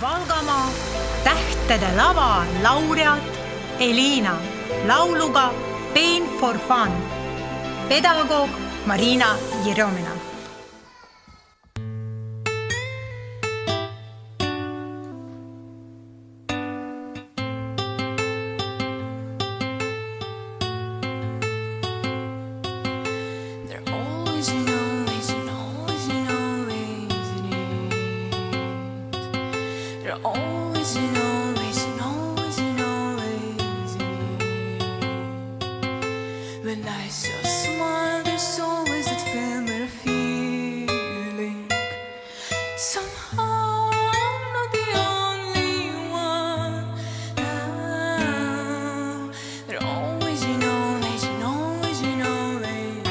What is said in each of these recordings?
Valgamaa Tähtede lava laureaat Elina lauluga Pain for Fun. Pedagoog Marina Jeromina. Always and always and always and always when I saw a smile, there's always that familiar feeling. Somehow I'm not the only one. Now there always and always and always and always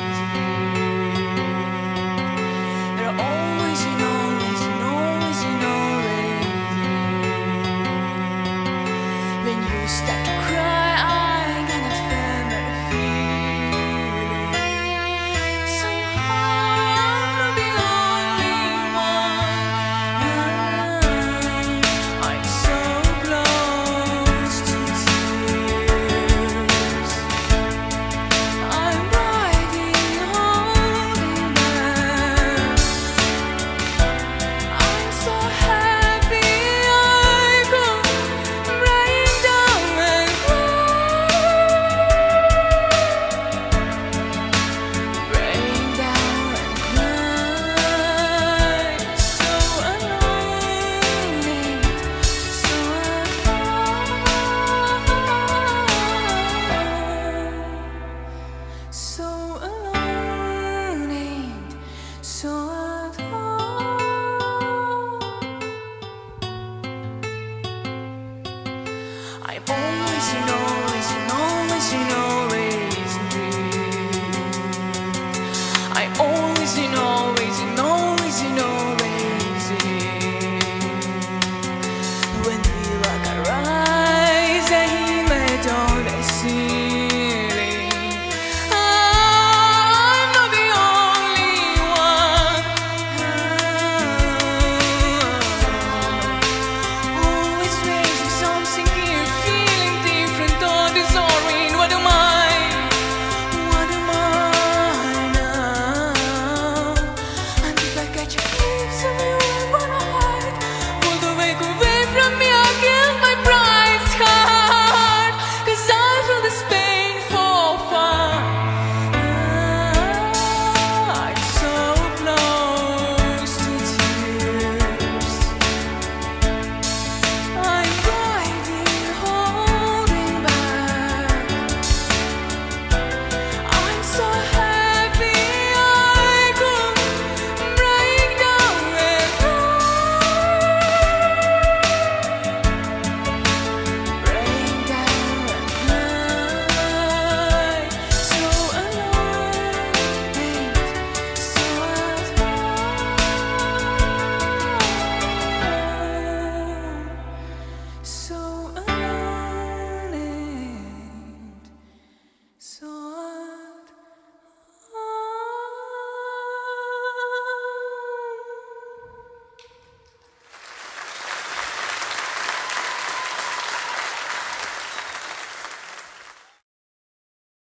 there are always and always and always and always. When you start to cry, I get a familiar feeling. Somehow I'm not the only one. I'm so close to tears. I'm riding, holding them. I'm so happy I could break down and so alone and so at home. I've always known